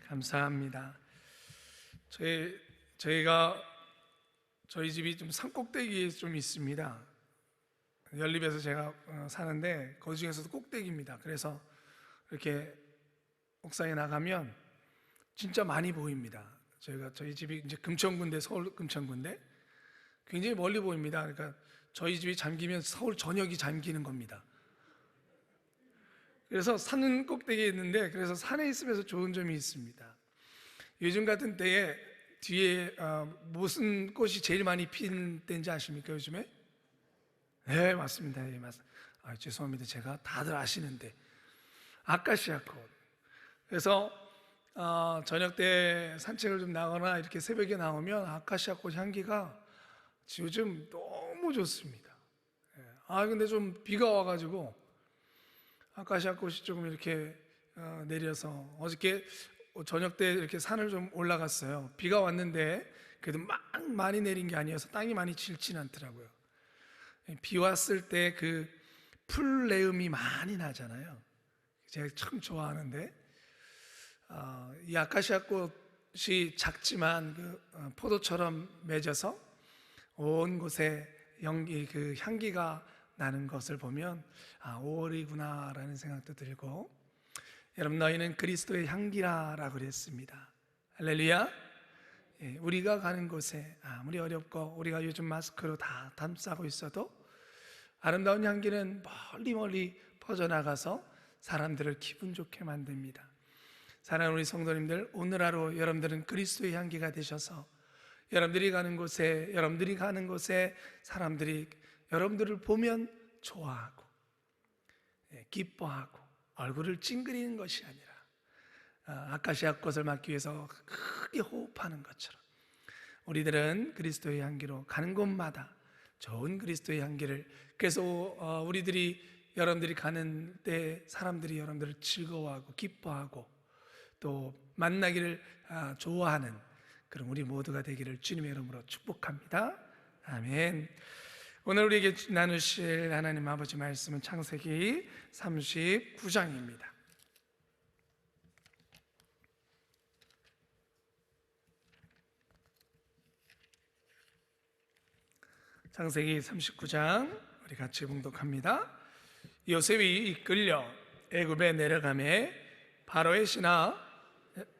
감사합니다. 저희 집이 좀 산꼭대기에 좀 있습니다. 연립에서 제가 사는데 그 중에서도 꼭대기입니다. 그래서 이렇게 옥상에 나가면 진짜 많이 보입니다. 저희 집이 이제 금천구인데, 서울 금천구인데 굉장히 멀리 보입니다. 그러니까 저희 집이 잠기면 서울 전역이 잠기는 겁니다. 그래서 산 꼭대기에 있는데, 그래서 산에 있으면서 좋은 점이 있습니다. 요즘 같은 때에 뒤에 무슨 꽃이 제일 많이 피는 때인지 아십니까? 요즘에? 네, 맞습니다. 네, 죄송합니다. 제가 다들 아시는데 아카시아 꽃. 그래서 저녁 때 산책을 좀 나거나 이렇게 새벽에 나오면 아카시아 꽃 향기가 요즘 너무 좋습니다. 근데 좀 비가 와가지고 아카시아 꽃이 조금 이렇게 내려서 어저께 저녁 때 이렇게 산을 좀 올라갔어요. 비가 왔는데 그래도 막 많이 내린 게 아니어서 땅이 많이 질진 않더라고요. 비 왔을 때 그 풀내음이 많이 나잖아요. 제가 참 좋아하는데 이 아카시아 꽃이 작지만 포도처럼 맺어서 온 곳에 그 향기가 나는 것을 보면 5월이구나 라는 생각도 들고, 여러분, 너희는 그리스도의 향기라라고 그랬습니다. 할렐루야. 우리가 가는 곳에 아무리 어렵고 우리가 요즘 마스크로 다 감싸고 있어도 아름다운 향기는 멀리 멀리 퍼져나가서 사람들을 기분 좋게 만듭니다. 사랑하는 우리 성도님들, 오늘 하루 여러분들은 그리스도의 향기가 되셔서 여러분들이 가는 곳에 사람들이 여러분들을 보면 좋아하고 기뻐하고 얼굴을 찡그리는 것이 아니라 아카시아 꽃을 맡기 위해서 크게 호흡하는 것처럼 우리들은 그리스도의 향기로 가는 곳마다 좋은 그리스도의 향기를, 그래서 여러분들이 가는 때 사람들이 여러분들을 즐거워하고 기뻐하고 또 만나기를 좋아하는 그런 우리 모두가 되기를 주님의 이름으로 축복합니다. 아멘. 오늘 우리에게 나누실 하나님 아버지 말씀은 창세기 39장입니다. 창세기 39장 우리 같이 봉독합니다. 요셉이 이끌려 애굽에 내려가매 바로의 신하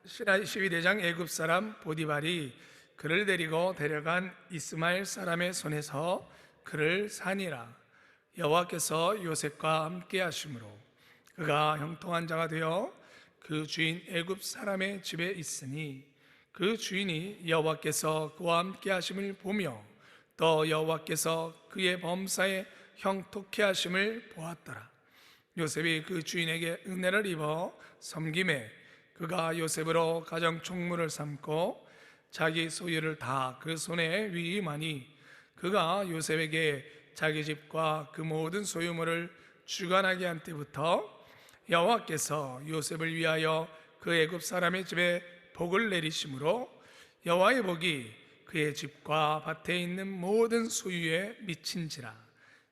12대장 애굽 사람 보디발이 그를 데리고 데려간 이스마엘 사람의 손에서 그를 사니라. 여호와께서 요셉과 함께 하심으로 그가 형통한 자가 되어 그 주인 애굽 사람의 집에 있으니 그 주인이 여호와께서 그와 함께 하심을 보며 또 여호와께서 그의 범사에 형통케 하심을 보았더라. 요셉이 그 주인에게 은혜를 입어 섬김에 그가 요셉으로 가정 총무를 삼고 자기 소유를 다 그 손에 위임하니 그가 요셉에게 자기 집과 그 모든 소유물을 주관하게 한 때부터 여호와께서 요셉을 위하여 그 애굽 사람의 집에 복을 내리심으로 여호와의 복이 그의 집과 밭에 있는 모든 소유에 미친지라.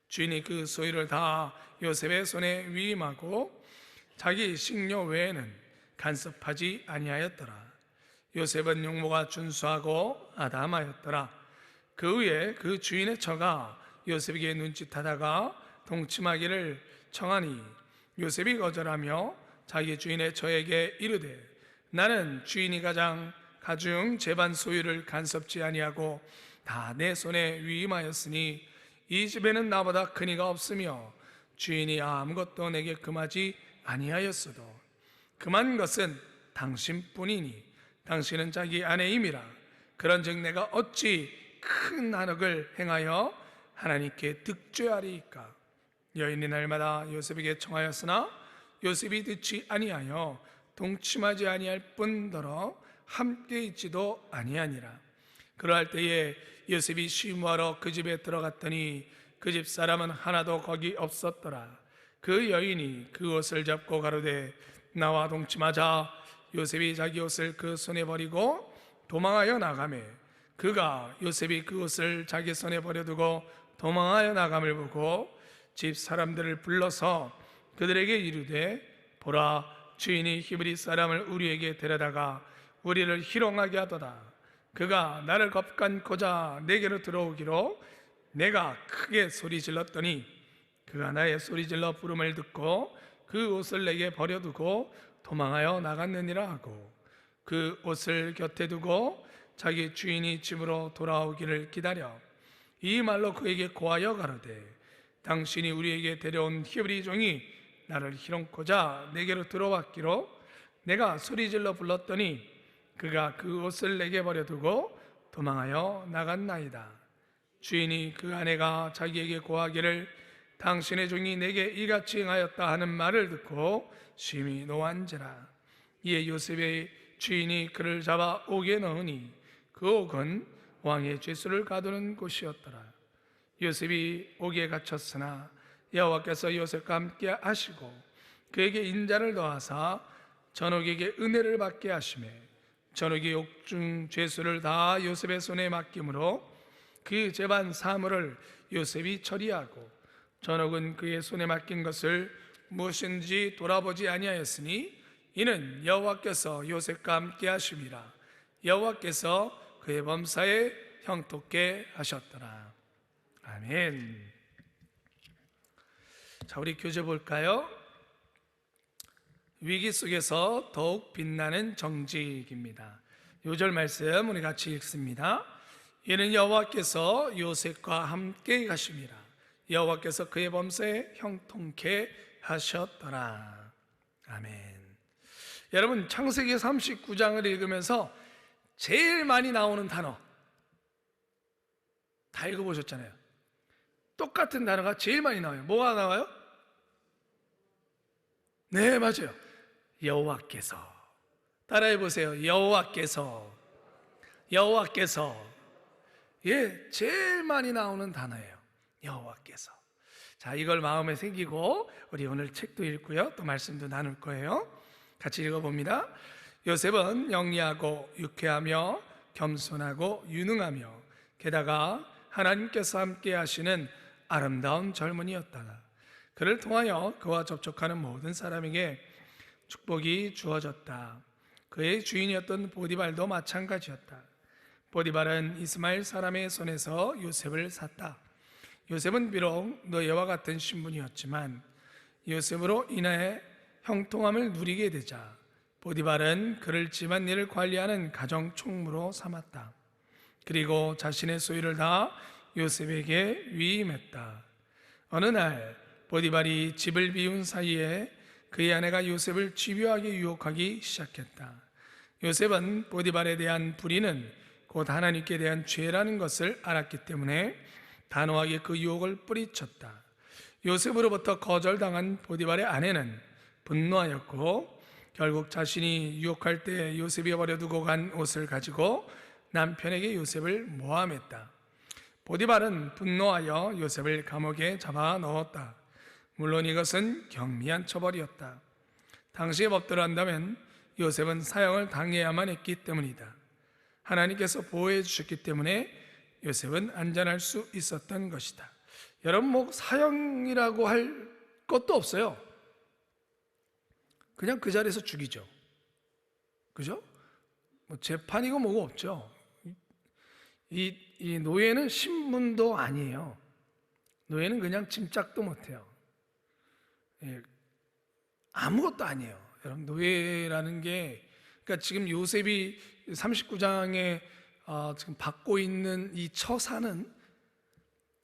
주인이 그 소유를 다 요셉의 손에 위임하고 자기 식료 외에는 간섭하지 아니하였더라. 요셉은 용모가 준수하고 아담하였더라. 그 후에 그 주인의 처가 요셉에게 눈짓하다가 동침하기를 청하니 요셉이 거절하며 자기 주인의 처에게 이르되 나는 주인이 가중 제반 소유를 간섭지 아니하고 다 내 손에 위임하였으니 이 집에는 나보다 큰 이가 없으며 주인이 아무것도 내게 금하지 아니하였어도 금한 것은 당신뿐이니 당신은 자기 아내임이라. 그런즉 내가 어찌 큰 한옥을 행하여 하나님께 득죄하리이까. 여인이 날마다 요셉에게 청하였으나 요셉이 듣지 아니하여 동침하지 아니할 뿐더러 함께 있지도 아니하니라. 그러할 때에 요셉이 쉬무하러 그 집에 들어갔더니 그 집 사람은 하나도 거기 없었더라. 그 여인이 그 옷을 잡고 가로되 나와 동침하자. 요셉이 자기 옷을 그 손에 버리고 도망하여 나가매 그가 요셉이 그 옷을 자기 손에 버려두고 도망하여 나감을 보고 집 사람들을 불러서 그들에게 이르되 보라 주인이 히브리 사람을 우리에게 데려다가 우리를 희롱하게 하더라. 그가 나를 겁간고자 내게로 들어오기로 내가 크게 소리 질렀더니 그가 나의 소리 질러 부름을 듣고 그 옷을 내게 버려두고 도망하여 나갔느니라 하고 그 옷을 곁에 두고 자기 주인이 집으로 돌아오기를 기다려 이 말로 그에게 고하여 가로되 당신이 우리에게 데려온 히브리 종이 나를 희롱코자 내게로 들어왔기로 내가 소리질러 불렀더니 그가 그 옷을 내게 버려두고 도망하여 나갔나이다. 주인이 그 아내가 자기에게 고하기를 당신의 종이 내게 이같이 행하였다 하는 말을 듣고 심히 노한지라. 이에 요셉의 주인이 그를 잡아 옥에 넣으니 그 옥은 왕의 죄수를 가두는 곳이었더라. 요셉이 옥에 갇혔으나 여호와께서 요셉과 함께 하시고 그에게 인자를 더하사 전옥에게 은혜를 받게 하시매 전옥의 옥중 죄수를 다 요셉의 손에 맡김으로 그 재반 사물을 요셉이 처리하고 전옥은 그의 손에 맡긴 것을 무엇인지 돌아보지 아니하였으니 이는 여호와께서 요셉과 함께 하심이라. 여호와께서 그의 범사에 형통케 하셨더라. 아멘. 자, 우리 교재 볼까요? 위기 속에서 더욱 빛나는 정직입니다. 요절 말씀 우리 같이 읽습니다. 이는 여호와께서 요셉과 함께 가심이라. 여호와께서 그의 범사에 형통케 하셨더라. 아멘. 여러분, 창세기 39장을 읽으면서 제일 많이 나오는 단어 다 읽어보셨잖아요. 똑같은 단어가 제일 많이 나와요. 뭐가 나와요? 네, 맞아요. 여호와께서. 따라해 보세요. 여호와께서. 여호와께서. 예, 제일 많이 나오는 단어예요. 여호와께서. 자, 이걸 마음에 새기고 우리 오늘 책도 읽고요, 또 말씀도 나눌 거예요. 같이 읽어봅니다. 요셉은 영리하고 유쾌하며 겸손하고 유능하며 게다가 하나님께서 함께 하시는 아름다운 젊은이였다. 그를 통하여 그와 접촉하는 모든 사람에게 축복이 주어졌다. 그의 주인이었던 보디발도 마찬가지였다. 보디발은 이스마엘 사람의 손에서 요셉을 샀다. 요셉은 비록 노예와 같은 신분이었지만 요셉으로 인해 형통함을 누리게 되자 보디발은 그를 집안일을 관리하는 가정 총무로 삼았다. 그리고 자신의 소유를 다 요셉에게 위임했다. 어느 날 보디발이 집을 비운 사이에 그의 아내가 요셉을 집요하게 유혹하기 시작했다. 요셉은 보디발에 대한 불의는 곧 하나님께 대한 죄라는 것을 알았기 때문에 단호하게 그 유혹을 뿌리쳤다. 요셉으로부터 거절당한 보디발의 아내는 분노하였고 결국 자신이 유혹할 때 요셉이 버려두고 간 옷을 가지고 남편에게 요셉을 모함했다. 보디발은 분노하여 요셉을 감옥에 잡아 넣었다. 물론 이것은 경미한 처벌이었다. 당시의 법대로 한다면 요셉은 사형을 당해야만 했기 때문이다. 하나님께서 보호해 주셨기 때문에 요셉은 안전할 수 있었던 것이다. 여러분, 뭐 사형이라고 할 것도 없어요. 그냥 그 자리에서 죽이죠. 그죠? 뭐 재판이고 뭐고 없죠. 이 노예는 신분도 아니에요. 노예는 그냥 짐짝도 못해요. 예, 아무것도 아니에요. 여러분, 노예라는 게, 그러니까 지금 요셉이 39장에 지금 받고 있는 이 처사는,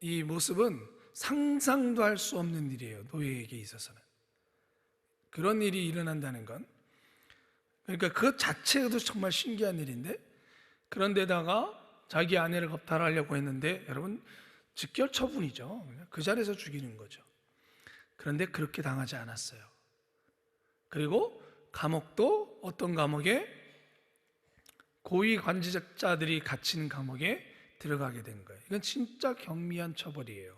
이 모습은 상상도 할 수 없는 일이에요. 노예에게 있어서는. 그런 일이 일어난다는 건, 그러니까 그 자체도 정말 신기한 일인데, 그런데다가 자기 아내를 겁탈하려고 했는데, 여러분, 직결 처분이죠. 그 자리에서 죽이는 거죠. 그런데 그렇게 당하지 않았어요. 그리고 감옥도 어떤 감옥에? 고위 관직자들이 갇힌 감옥에 들어가게 된 거예요. 이건 진짜 경미한 처벌이에요.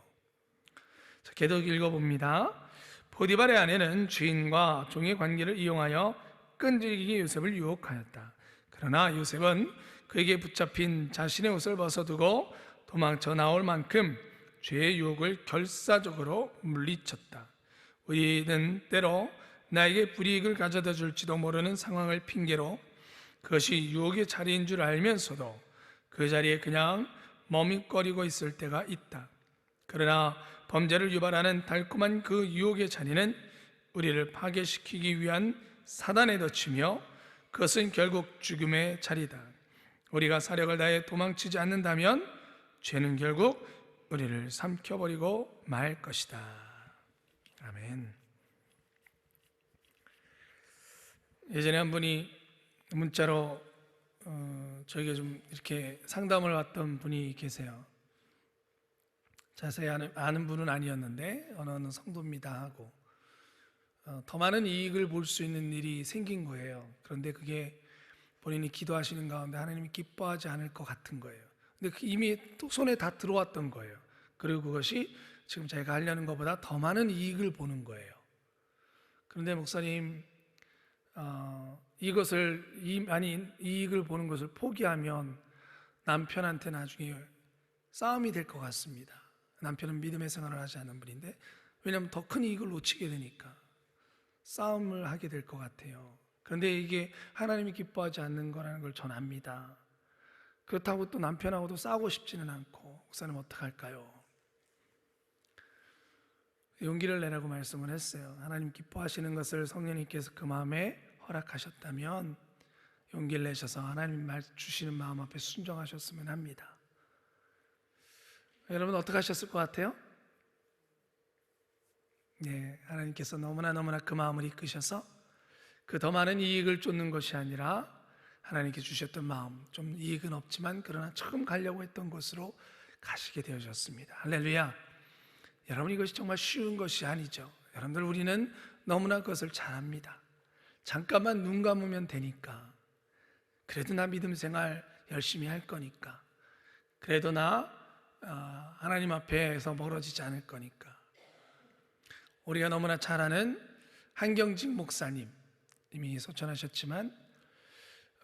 자, 계속 읽어봅니다. 보디발의 아내는 주인과 종의 관계를 이용하여 끈질기게 요셉을 유혹하였다. 그러나 요셉은 그에게 붙잡힌 자신의 옷을 벗어두고 도망쳐 나올 만큼 죄의 유혹을 결사적으로 물리쳤다. 우리는 때로 나에게 불이익을 가져다 줄지도 모르는 상황을 핑계로 그것이 유혹의 자리인 줄 알면서도 그 자리에 그냥 머뭇거리고 있을 때가 있다. 그러나 범죄를 유발하는 달콤한 그 유혹의 자리는 우리를 파괴시키기 위한 사단의 덫이며 그것은 결국 죽음의 자리다. 우리가 사력을 다해 도망치지 않는다면 죄는 결국 우리를 삼켜버리고 말 것이다. 아멘. 예전에 한 분이 문자로 저에게 좀 이렇게 상담을 왔던 분이 계세요. 자세히 아는 분은 아니었는데 어느 성도입니다 하고 더 많은 이익을 볼 수 있는 일이 생긴 거예요. 그런데 그게 본인이 기도하시는 가운데 하나님이 기뻐하지 않을 것 같은 거예요. 근데 이미 또 손에 다 들어왔던 거예요. 그리고 그것이 지금 자기가 하려는 것보다 더 많은 이익을 보는 거예요. 그런데 목사님, 이익을 보는 것을 포기하면 남편한테 나중에 싸움이 될 것 같습니다. 남편은 믿음의 생활을 하지 않는 분인데, 왜냐하면 더 큰 이익을 놓치게 되니까 싸움을 하게 될 것 같아요. 그런데 이게 하나님이 기뻐하지 않는 거라는 걸 전 압니다. 그렇다고 또 남편하고도 싸우고 싶지는 않고, 목사님 어떡할까요? 용기를 내라고 말씀을 했어요. 하나님 기뻐하시는 것을 성령님께서 그 마음에 허락하셨다면 용기를 내셔서 하나님 주시는 마음 앞에 순종하셨으면 합니다. 여러분 어떻게 하셨을 것 같아요? 네, 하나님께서 너무나 그 마음을 이끄셔서 그 더 많은 이익을 쫓는 것이 아니라 하나님께 주셨던 마음, 좀 이익은 없지만 그러나 처음 가려고 했던 곳으로 가시게 되어졌습니다. 할렐루야. 여러분, 이것이 정말 쉬운 것이 아니죠. 여러분들, 우리는 너무나 그것을 잘 압니다. 잠깐만 눈 감으면 되니까, 그래도 나 믿음 생활 열심히 할 거니까, 그래도 나 하나님 앞에서 멀어지지 않을 거니까. 우리가 너무나 잘 아는 한경직 목사님, 이미 소천하셨지만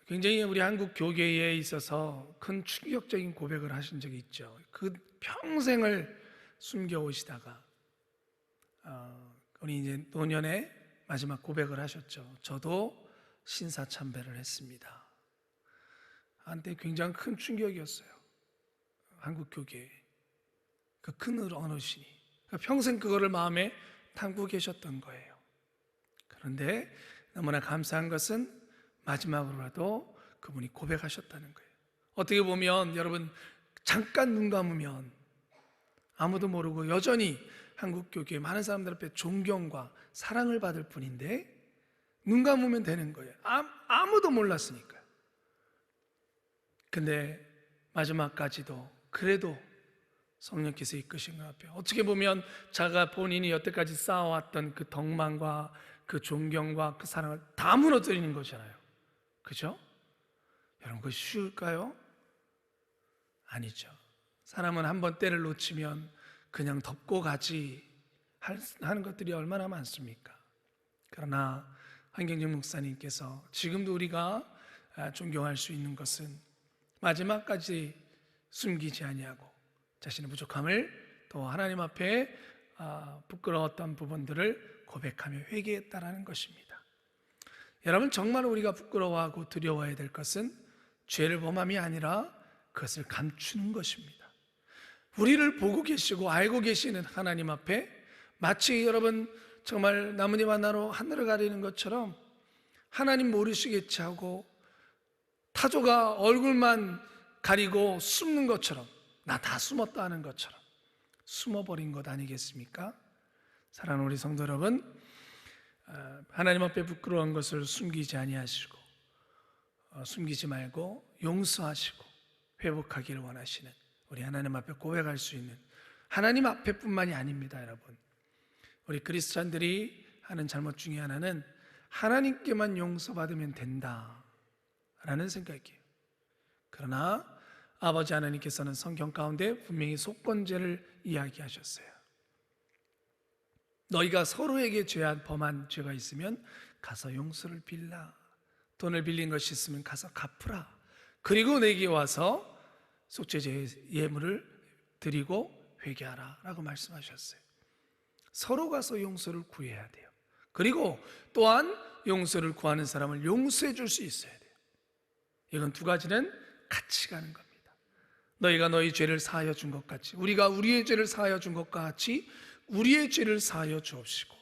굉장히 우리 한국 교계에 있어서 큰 충격적인 고백을 하신 적이 있죠. 그 평생을 숨겨오시다가 우리 이제 노년에 마지막 고백을 하셨죠. 저도 신사참배를 했습니다. 한때 굉장히 큰 충격이었어요. 한국 교계에 그 큰 어르신이 평생 그거를 마음에 담고 계셨던 거예요. 그런데 너무나 감사한 것은 마지막으로라도 그분이 고백하셨다는 거예요. 어떻게 보면 여러분, 잠깐 눈 감으면 아무도 모르고 여전히 한국 교회의 많은 사람들 앞에 존경과 사랑을 받을 뿐인데 눈 감으면 되는 거예요. 아무도 몰랐으니까요. 근데 마지막까지도 그래도 성령께서 이끄신 것 같아요. 어떻게 보면 자가 본인이 여태까지 쌓아왔던 그 덕망과 그 존경과 그 사랑을 다 무너뜨리는 거잖아요. 그죠? 여러분, 그거 쉬울까요? 아니죠. 사람은 한번 때를 놓치면 그냥 덮고 가지 하는 것들이 얼마나 많습니까? 그러나 한경직 목사님께서 지금도 우리가 존경할 수 있는 것은 마지막까지 숨기지 아니하고 자신의 부족함을 또 하나님 앞에 부끄러웠던 부분들을 고백하며 회개했다라는 것입니다. 여러분, 정말 우리가 부끄러워하고 두려워해야 될 것은 죄를 범함이 아니라 그것을 감추는 것입니다. 우리를 보고 계시고 알고 계시는 하나님 앞에 마치 여러분 정말 나뭇잎 하나로 하늘을 가리는 것처럼 하나님 모르시겠지 하고 타조가 얼굴만 가리고 숨는 것처럼, 나 다 숨었다 하는 것처럼 숨어버린 것 아니겠습니까? 사랑하는 우리 성도 여러분, 하나님 앞에 부끄러운 것을 숨기지 아니하시고 숨기지 말고 용서하시고 회복하기를 원하시는 우리 하나님 앞에 고백할 수 있는, 하나님 앞에뿐만이 아닙니다. 여러분, 우리 그리스찬들이 하는 잘못 중에 하나는 하나님께만 용서받으면 된다라는 생각이에요. 그러나 아버지 하나님께서는 성경 가운데 분명히 속건제를 이야기하셨어요. 너희가 서로에게 범한 죄가 있으면 가서 용서를 빌라. 돈을 빌린 것이 있으면 가서 갚으라. 그리고 내게 와서 속죄제 예물을 드리고 회개하라 라고 말씀하셨어요. 서로 가서 용서를 구해야 돼요. 그리고 또한 용서를 구하는 사람을 용서해 줄 수 있어야 돼요. 이건 두 가지는 같이 가는 겁니다. 너희가 너희 죄를 사하여 준 것 같이, 우리가 우리의 죄를 사하여 준 것과 같이 우리의 죄를 사하여 주옵시고.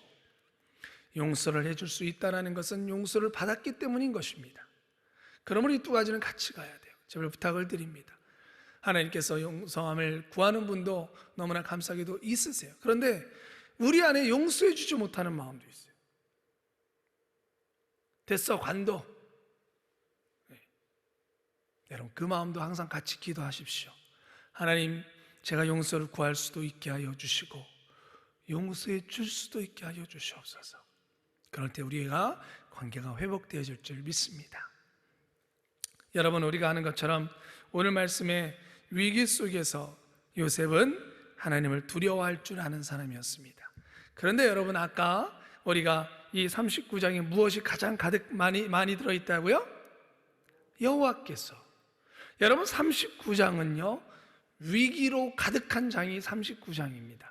용서를 해줄 수 있다는 것은 용서를 받았기 때문인 것입니다. 그러므로 이 두 가지는 같이 가야 돼요. 제발 부탁을 드립니다. 하나님께서 용서함을 구하는 분도 너무나 감사하게도 있으세요. 그런데 우리 안에 용서해 주지 못하는 마음도 있어요. 됐어, 관둬. 네. 여러분, 그 마음도 항상 같이 기도하십시오. 하나님, 제가 용서를 구할 수도 있게 하여 주시고 용서해 줄 수도 있게 하여 주시옵소서. 그럴 때 우리가 관계가 회복되어질 줄 믿습니다. 여러분, 우리가 아는 것처럼 오늘 말씀의 위기 속에서 요셉은 하나님을 두려워할 줄 아는 사람이었습니다. 그런데 여러분, 아까 우리가 이 39장에 무엇이 가장 가득 많이 들어있다고요? 여호와께서. 여러분, 39장은요 위기로 가득한 장이 39장입니다.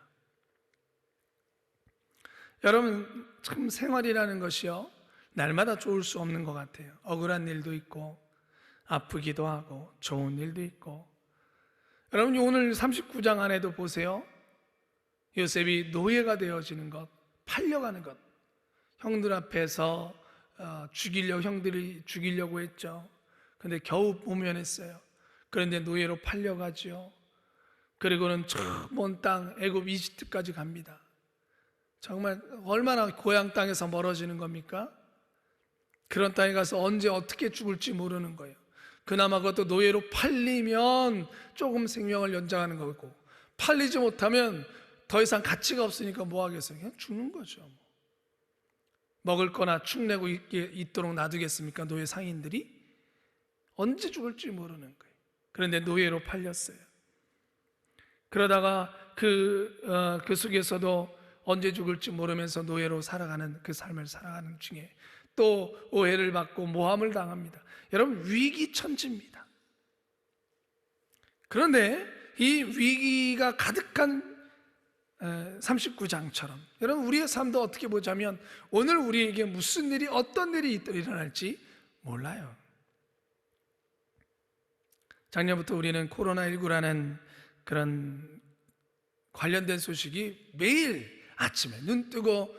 여러분, 참 생활이라는 것이요 날마다 좋을 수 없는 것 같아요. 억울한 일도 있고 아프기도 하고 좋은 일도 있고. 여러분, 오늘 39장 안에도 보세요. 요셉이 노예가 되어지는 것, 팔려가는 것. 형들 앞에서 형들이 죽이려고 했죠. 그런데 겨우 모면했어요. 그런데 노예로 팔려가죠. 그리고는 저 먼 땅 애굽 이집트까지 갑니다. 정말 얼마나 고향 땅에서 멀어지는 겁니까? 그런 땅에 가서 언제 어떻게 죽을지 모르는 거예요. 그나마 그것도 노예로 팔리면 조금 생명을 연장하는 거고, 팔리지 못하면 더 이상 가치가 없으니까 뭐 하겠어요? 그냥 죽는 거죠. 먹을 거나 축내고 있도록 놔두겠습니까? 노예 상인들이? 언제 죽을지 모르는 거예요. 그런데 노예로 팔렸어요. 그러다가 그 속에서도 언제 죽을지 모르면서 노예로 살아가는 그 삶을 살아가는 중에 또 오해를 받고 모함을 당합니다. 여러분, 위기천지입니다. 그런데 이 위기가 가득한 39장처럼 여러분, 우리의 삶도 어떻게 보자면 오늘 우리에게 무슨 일이, 어떤 일이 일어날지 몰라요. 작년부터 우리는 코로나19라는 그런 관련된 소식이 매일 아침에 눈 뜨고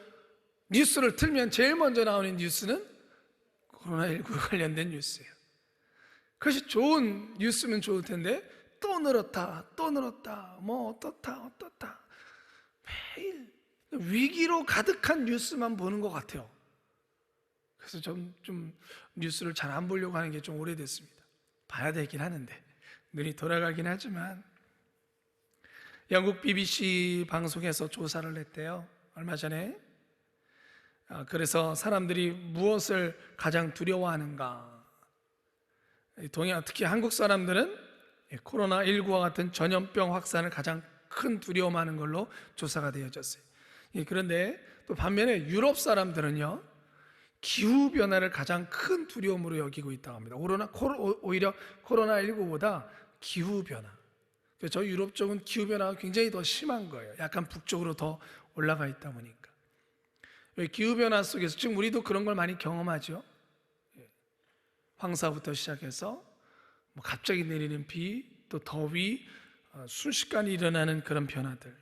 뉴스를 틀면 제일 먼저 나오는 뉴스는 코로나19 관련된 뉴스예요. 그것이 좋은 뉴스면 좋을 텐데 또 늘었다, 또 늘었다, 뭐 어떻다. 매일 위기로 가득한 뉴스만 보는 것 같아요. 그래서 좀 뉴스를 잘 안 보려고 하는 게 좀 오래됐습니다. 봐야 되긴 하는데 눈이 돌아가긴 하지만, 영국 BBC 방송에서 조사를 했대요, 얼마 전에. 그래서 사람들이 무엇을 가장 두려워하는가, 특히 한국 사람들은 코로나19와 같은 전염병 확산을 가장 큰 두려워하는 걸로 조사가 되어졌어요. 그런데 또 반면에 유럽 사람들은요 기후변화를 가장 큰 두려움으로 여기고 있다고 합니다. 오히려 코로나19보다 기후변화. 저 유럽 쪽은 기후변화가 굉장히 더 심한 거예요. 약간 북쪽으로 더 올라가 있다 보니까. 기후변화 속에서 지금 우리도 그런 걸 많이 경험하죠. 황사부터 시작해서 갑자기 내리는 비, 또 더위, 순식간에 일어나는 그런 변화들.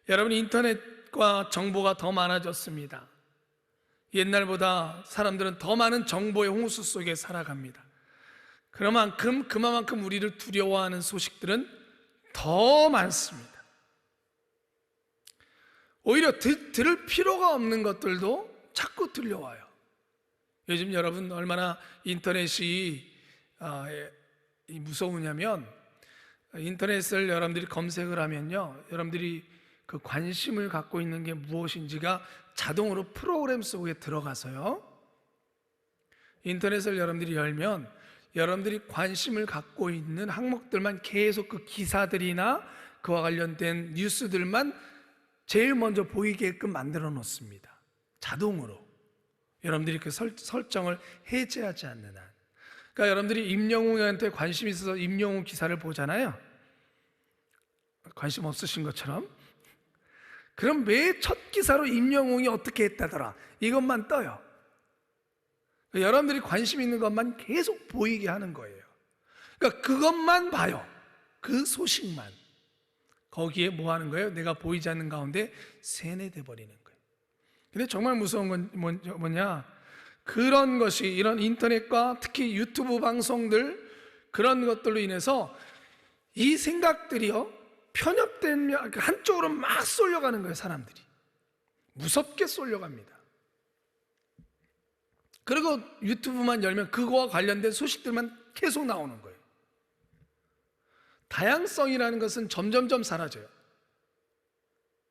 여러분, 인터넷과 정보가 더 많아졌습니다. 옛날보다 사람들은 더 많은 정보의 홍수 속에 살아갑니다. 그만큼 우리를 두려워하는 소식들은 더 많습니다. 오히려 들을 필요가 없는 것들도 자꾸 들려와요. 요즘 여러분 얼마나 인터넷이 무서우냐면, 인터넷을 여러분들이 검색을 하면요 여러분들이 그 관심을 갖고 있는 게 무엇인지가 자동으로 프로그램 속에 들어가서요, 인터넷을 여러분들이 열면 여러분들이 관심을 갖고 있는 항목들만 계속 그 기사들이나 그와 관련된 뉴스들만 제일 먼저 보이게끔 만들어 놓습니다. 자동으로. 여러분들이 그 설정을 해제하지 않는 한. 그러니까 여러분들이 임영웅한테 관심이 있어서 임영웅 기사를 보잖아요. 관심 없으신 것처럼. 그럼 매 첫 기사로 임영웅이 어떻게 했다더라 이것만 떠요. 여러분들이 관심 있는 것만 계속 보이게 하는 거예요. 그러니까 그것만 봐요. 그 소식만. 거기에 뭐 하는 거예요? 내가 보이지 않는 가운데 세뇌돼 버리는 거예요. 근데 정말 무서운 건 뭐냐? 그런 것이 이런 인터넷과 특히 유튜브 방송들 그런 것들로 인해서 이 생각들이요 편협되면 한쪽으로 막 쏠려가는 거예요. 사람들이 무섭게 쏠려갑니다. 그리고 유튜브만 열면 그거와 관련된 소식들만 계속 나오는 거예요. 다양성이라는 것은 점점점 사라져요.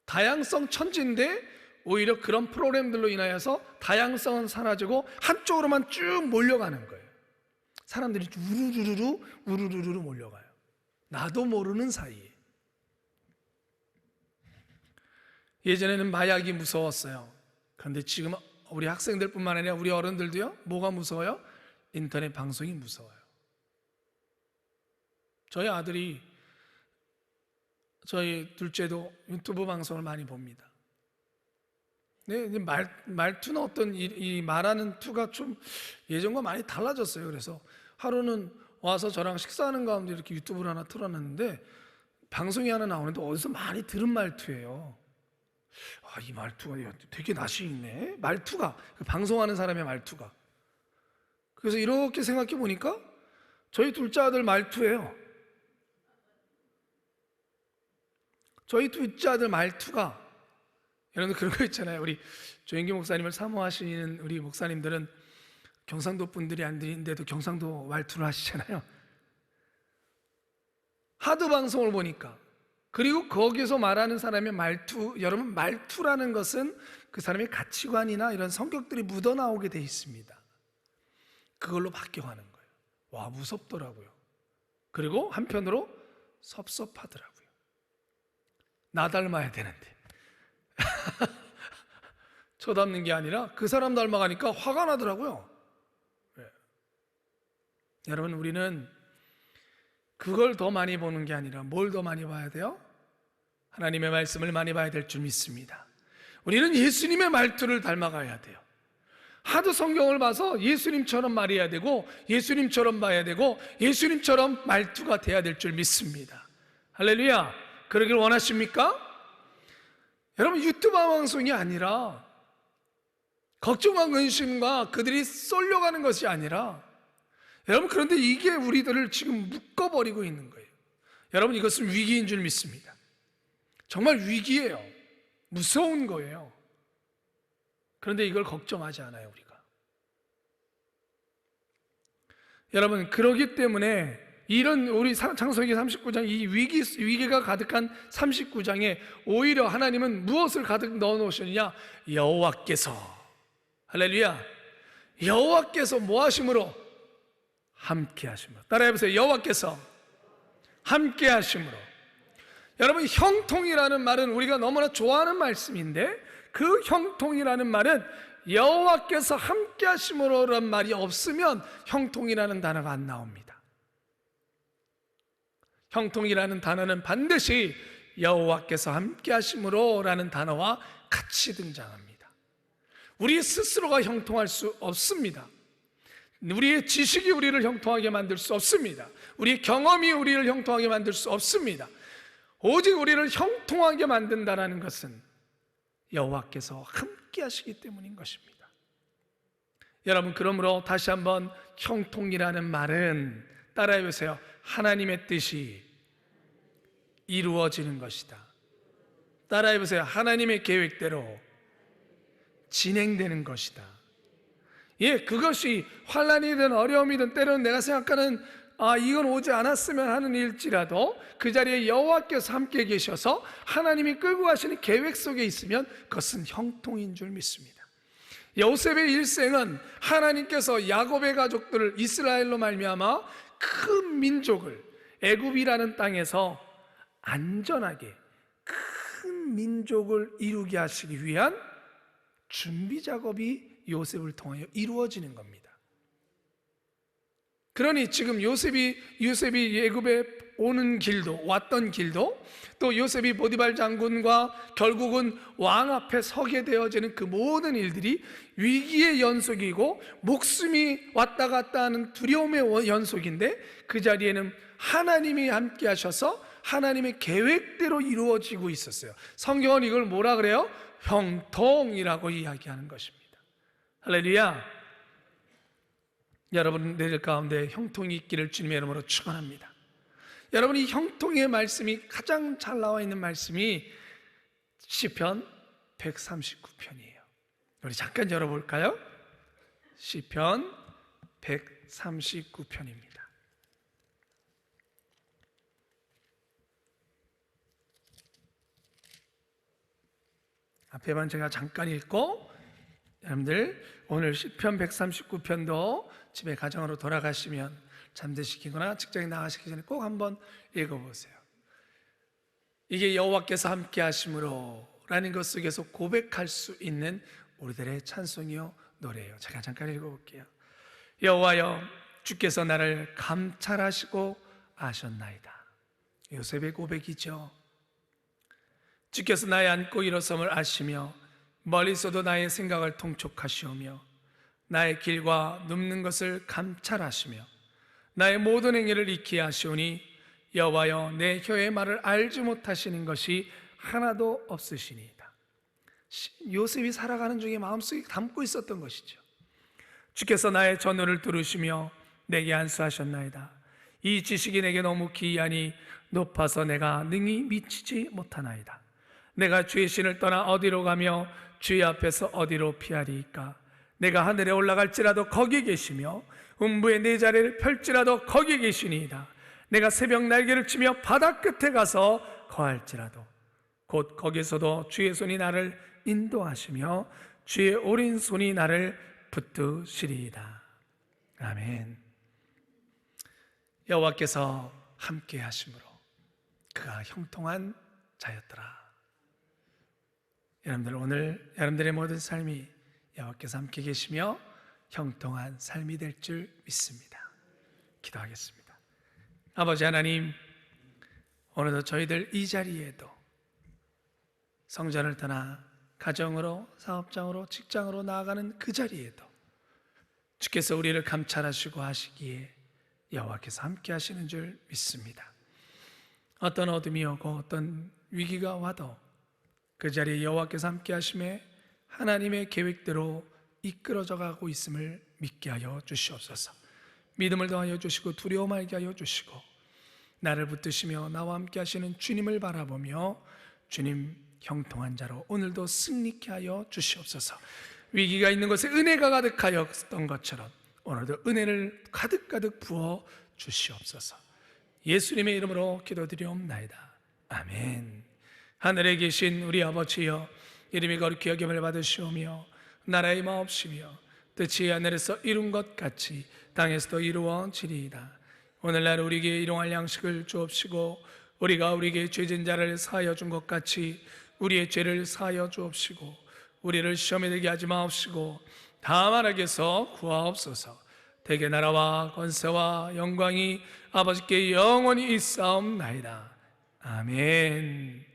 다양성 천지인데 오히려 그런 프로그램들로 인하여서 다양성은 사라지고 한쪽으로만 쭉 몰려가는 거예요. 사람들이 우르르르 몰려가요. 나도 모르는 사이에. 예전에는 마약이 무서웠어요. 그런데 지금 우리 학생들뿐만 아니라 우리 어른들도요. 뭐가 무서워요? 인터넷 방송이 무서워요. 저희 아들이, 저희 둘째도 유튜브 방송을 많이 봅니다. 네, 말투는 어떤 이 말하는 투가 좀 예전과 많이 달라졌어요. 그래서 하루는 와서 저랑 식사하는 가운데 이렇게 유튜브를 하나 틀어놨는데 방송이 하나 나오는데 어디서 많이 들은 말투예요. 아, 이 말투가 되게 낯이 있네. 말투가, 그 방송하는 사람의 말투가. 그래서 이렇게 생각해 보니까 저희 둘째 아들 말투예요. 저희 둘째 아들 말투가, 여러분들 그런 거 있잖아요. 우리 조영기 목사님을 사모하시는 우리 목사님들은 경상도 분들이 아닌데도 경상도 말투를 하시잖아요. 하도 방송을 보니까, 그리고 거기서 말하는 사람의 말투, 여러분 말투라는 것은 그 사람의 가치관이나 이런 성격들이 묻어나오게 돼 있습니다. 그걸로 바뀌어가는 거예요. 와, 무섭더라고요. 그리고 한편으로 섭섭하더라고요. 나 닮아야 되는데 저 닮는 게 아니라 그 사람 닮아가니까 화가 나더라고요. 네. 여러분, 우리는 그걸 더 많이 보는 게 아니라 뭘 더 많이 봐야 돼요? 하나님의 말씀을 많이 봐야 될 줄 믿습니다. 우리는 예수님의 말투를 닮아가야 돼요. 하도 성경을 봐서 예수님처럼 말해야 되고 예수님처럼 봐야 되고 예수님처럼 말투가 돼야 될 줄 믿습니다. 할렐루야. 그러길 원하십니까? 여러분, 유튜브 방송이 아니라 걱정과 근심과 그들이 쏠려가는 것이 아니라, 여러분, 그런데 이게 우리들을 지금 묶어버리고 있는 거예요. 여러분, 이것은 위기인 줄 믿습니다. 정말 위기예요. 무서운 거예요. 그런데 이걸 걱정하지 않아요, 우리가. 여러분, 그러기 때문에 이런 우리 창세기 39장 이 위기가 가득한 39장에 오히려 하나님은 무엇을 가득 넣어 놓으셨느냐? 여호와께서, 할렐루야, 여호와께서 뭐 하심으로? 함께 하심으로. 따라해보세요. 여호와께서 함께 하심으로. 여러분, 형통이라는 말은 우리가 너무나 좋아하는 말씀인데 그 형통이라는 말은 여호와께서 함께 하심으로라는 말이 없으면 형통이라는 단어가 안 나옵니다. 형통이라는 단어는 반드시 여호와께서 함께 하심으로라는 단어와 같이 등장합니다. 우리 스스로가 형통할 수 없습니다. 우리의 지식이 우리를 형통하게 만들 수 없습니다. 우리의 경험이 우리를 형통하게 만들 수 없습니다. 오직 우리를 형통하게 만든다는 것은 여호와께서 함께 하시기 때문인 것입니다. 여러분, 그러므로 다시 한번 형통이라는 말은, 따라해보세요. 하나님의 뜻이 이루어지는 것이다. 따라해보세요. 하나님의 계획대로 진행되는 것이다. 예, 그것이 환난이든 어려움이든 때로는 내가 생각하는 이건 오지 않았으면 하는 일지라도 그 자리에 여호와께서 함께 계셔서 하나님이 끌고 가시는 계획 속에 있으면 그것은 형통인 줄 믿습니다. 요셉의 일생은 하나님께서 야곱의 가족들을 이스라엘로 말미암아 큰 민족을 애굽이라는 땅에서 안전하게 큰 민족을 이루게 하시기 위한 준비 작업이 요셉을 통하여 이루어지는 겁니다. 그러니 지금 요셉이 애굽에 오는 길도, 왔던 길도, 또 요셉이 보디발 장군과 결국은 왕 앞에 서게 되어지는 그 모든 일들이 위기의 연속이고 목숨이 왔다 갔다 하는 두려움의 연속인데, 그 자리에는 하나님이 함께 하셔서 하나님의 계획대로 이루어지고 있었어요. 성경은 이걸 뭐라 그래요? 형통이라고 이야기하는 것입니다. 할렐루야. 여러분들 가운데 형통이 있기를 주님의 이름으로 축원합니다. 여러분, 이 형통의 말씀이 가장 잘 나와 있는 말씀이 시편 139편이에요. 우리 잠깐 열어볼까요? 시편 139편입니다. 앞에만 제가 잠깐 읽고, 여러분들 오늘 시편 139편도 집에 가정으로 돌아가시면 잠드시키거나 직장에 나가시기 전에 꼭 한번 읽어보세요. 이게 여호와께서 함께 하심으로 라는 것 속에서 고백할 수 있는 우리들의 찬송이요 노래예요. 제가 잠깐 읽어볼게요. 여호와여, 주께서 나를 감찰하시고 아셨나이다. 요셉의 고백이죠. 주께서 나의 앉고 일어섬을 아시며 멀리서도 나의 생각을 통촉하시오며 나의 길과 눕는 것을 감찰하시며 나의 모든 행위를 익히 하시오니 여호와여, 내 혀의 말을 알지 못하시는 것이 하나도 없으시니이다. 요셉이 살아가는 중에 마음속에 담고 있었던 것이죠. 주께서 나의 전호를 들으시며 내게 안수하셨나이다. 이 지식이 내게 너무 기이하니 높아서 내가 능히 미치지 못하나이다. 내가 주의 신을 떠나 어디로 가며 주의 앞에서 어디로 피하리이까? 내가 하늘에 올라갈지라도 거기 계시며 음부의 내 자리를 펼지라도 거기 계시니이다. 내가 새벽 날개를 치며 바다 끝에 가서 거할지라도 곧 거기서도 주의 손이 나를 인도하시며 주의 오른손이 나를 붙드시리이다. 아멘. 여호와께서 함께 하심으로 그가 형통한 자였더라. 여러분들, 오늘 여러분들의 모든 삶이 여호와께서 함께 계시며 형통한 삶이 될 줄 믿습니다. 기도하겠습니다. 아버지 하나님, 오늘도 저희들 이 자리에도 성전을 떠나 가정으로, 사업장으로, 직장으로 나아가는 그 자리에도 주께서 우리를 감찰하시고 하시기에 여호와께서 함께 하시는 줄 믿습니다. 어떤 어둠이 오고 어떤 위기가 와도 그 자리에 여호와께서 함께 하심에 하나님의 계획대로 이끌어져 가고 있음을 믿게 하여 주시옵소서. 믿음을 더하여 주시고 두려움 말게 하여 주시고 나를 붙드시며 나와 함께 하시는 주님을 바라보며 주님 형통한 자로 오늘도 승리케 하여 주시옵소서. 위기가 있는 곳에 은혜가 가득하였던 것처럼 오늘도 은혜를 가득가득 부어 주시옵소서. 예수님의 이름으로 기도드리옵나이다. 아멘. 하늘에 계신 우리 아버지여, 이름이 거룩히 여김을 받으시오며 나라의 마옵시며 뜻이 하늘에서 이룬 것 같이 땅에서도 이루어지리이다. 오늘날 우리에게 일용할 양식을 주옵시고 우리가 우리에게 죄진 자를 사하여 준 것 같이 우리의 죄를 사하여 주옵시고 우리를 시험에 들게 하지 마옵시고 다만 악에서 구하옵소서. 대개 나라와 권세와 영광이 아버지께 영원히 있사옵나이다. 아멘.